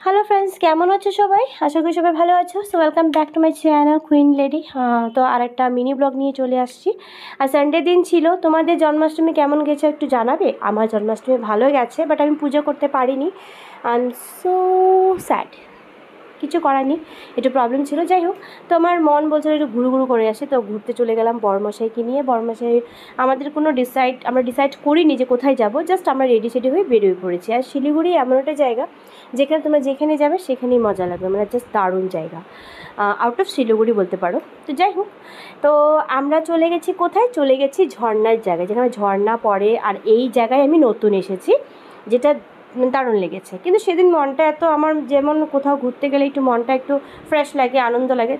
Hello friends, কেমন আছো সবাই? আশা করি সবাই ভালো আছো। So welcome back to my channel queen lady. তো আরেকটা মিনি ব্লগ নিয়ে চলে আসছি। আর সানডে দিন ছিল। তোমাদের জন্মাষ্টমী কেমন গেছে একটু জানাবে? আমার জন্মাষ্টমী ভালো গেছে, বাট আমি পুজো করতে পারিনি। I am so sad. কিছু করার নেই, একটু প্রবলেম ছিল। যাই হোক, তো আমার মন বলছিল একটু ঘুরু ঘুরু করে আসে, তো ঘুরতে চলে গেলাম বড়মশাইকে নিয়ে। বড়মশাই আমাদের কোনো আমরা ডিসাইড করিনি যে কোথায় যাব, জাস্ট আমরা রেডি সেডি হয়ে বেরিয়ে পড়েছি। আর শিলিগুড়ি এমন একটা জায়গা যেখানে তোমরা যেখানে যাবে সেখানেই মজা লাগবে, মানে জাস্ট দারুণ জায়গা। আউট অফ শিলিগুড়ি বলতে পারো। তো যাই হোক, তো আমরা চলে গেছি কোথায়? চলে গেছি ঝর্ণার জায়গায়, যেখানে ঝর্ণা পড়ে। আর এই জায়গায় আমি নতুন এসেছি, যেটা দারুণ লেগেছে। কিন্তু সেদিন মনটা এত, আমার যেমন কোথাও ঘুরতে গেলে একটু মনটা একটু ফ্রেশ লাগে, আনন্দ লাগে,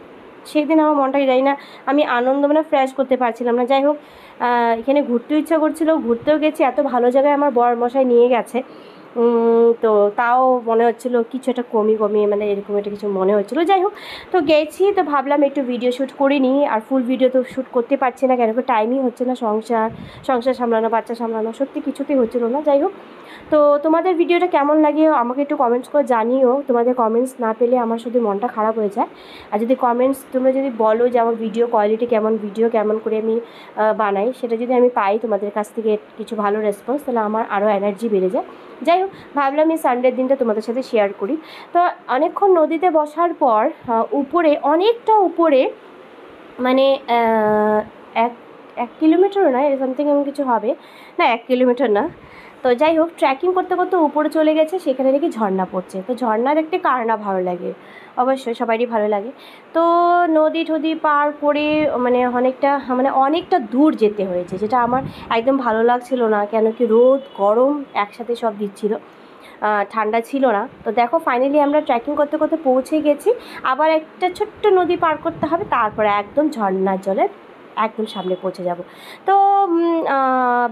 সেদিন আমার মনটাকে জানি না আমি আনন্দ মানে ফ্রেশ করতে পারছিলাম না। যাই হোক, এখানে ঘুরতেও ইচ্ছা করছিলো, ঘুরতেও গেছি। এত ভালো জায়গায় আমার বর মশাই নিয়ে গেছে, তো তাও মনে হচ্ছিলো কিছু একটা কমি মানে এরকম একটা কিছু মনে হচ্ছিলো। যাই হোক, তো গেছি, তো ভাবলাম একটু ভিডিও শ্যুট করে নিই। আর ফুল ভিডিও তো শ্যুট করতে পারছি না, কেন কি টাইমই হচ্ছে না। সংসার সামলানো, বাচ্চা সামলানো, সত্যি কিছুতেই হচ্ছিলো না। যাই হোক, তো তোমাদের ভিডিওটা কেমন লাগে আমাকে একটু কমেন্টস করে জানিও। তোমাদের কমেন্টস না পেলে আমার শুধু মনটা খারাপ হয়ে যায়। আর যদি কমেন্টস তোমরা যদি বলো যে আমার ভিডিও কোয়ালিটি কেমন, ভিডিও কেমন করে আমি বানাই, সেটা যদি আমি পাই তোমাদের কাছ থেকে কিছু ভালো রেসপন্স, তাহলে আমার আরও এনার্জি বেড়ে যায়। যাই হোক, ভাবলাম এই সানডের দিনটা তোমাদের সাথে শেয়ার করি। তো অনেকক্ষণ নদীতে বসার পর উপরে, অনেকটা উপরে, মানে এক 1 কিলোমিটারও না, সামথিং এমন কিছু হবে না, 1 কিলোমিটার না। তো যাই হোক, ট্রেকিং করতে করতে উপরে চলে গেছে, সেখানে নাকি ঝর্ণা পড়ছে। তো ঝর্ণা দেখতে কার না ভালো লাগে, অবশ্যই সবারই ভালো লাগে। তো নদী টদী পার করে অনেকটা দূর যেতে হয়েছে, যেটা আমার একদম ভালো লাগছিল না। কেন কি রোদ গরম একসাথে সব দিচ্ছিল, ঠান্ডা ছিল না। তো দেখো, ফাইনালি আমরা ট্রেকিং করতে করতে পৌঁছে গেছি। আবার একটা ছোট্ট নদী পার করতে হবে, তারপরে একদম ঝর্ণার জলে একদম সামনে পৌঁছে যাব। তো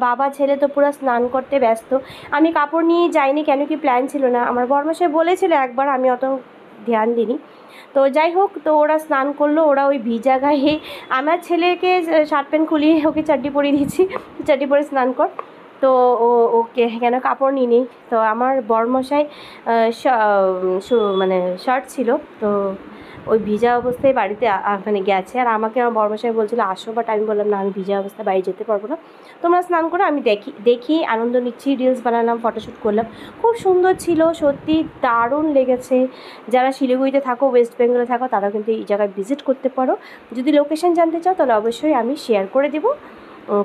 বাবা ছেলে তো পুরো স্নান করতে ব্যস্ত। আমি কাপড় নিয়ে যাইনি, কেন কি প্ল্যান ছিল না। আমার বরমশাই বলেছিল একবার, আমি অত ধ্যান দিইনি। তো যাই হোক, তো ওরা স্নান করলো, ওরা ওই ভিজা গায়ে। আমার ছেলেকে শার্ট প্যান্ট খুলিয়ে ওকে চাড্ডি পরিয়ে দিয়েছি, চাড্ডি পরে স্নান কর। তো ওকে কেন কাপড় নিই নি। তো আমার বরমশাই মানে শার্ট ছিল, তো ওই ভিজা অবস্থায় বাড়িতে গেছে। আর আমাকে আমার বরমশাই বলছিল আসো, বাট আমি বললাম না, আমি ভিজা অবস্থায় বাড়ি যেতে পারবো না, তোমরা স্নান করো, আমি দেখি আনন্দ নিচ্ছি। রিলস বানালাম, ফটোশ্যুট করলাম, খুব সুন্দর ছিল, সত্যি দারুণ লেগেছে। যারা শিলিগুড়িতে থাকো, ওয়েস্ট বেঙ্গলে থাকো, তারা কিন্তু এই জায়গায় ভিজিট করতে পারো। যদি লোকেশন জানতে চাও তাহলে অবশ্যই আমি শেয়ার করে দেবো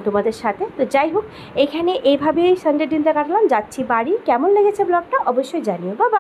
তোমাদের সাথে। তো যাই হোক, এখানে এইভাবেই সানডে দিনটা কাটলাম, যাচ্ছি বাড়ি। কেমন লেগেছে ব্লগটা অবশ্যই জানিও। বাবা।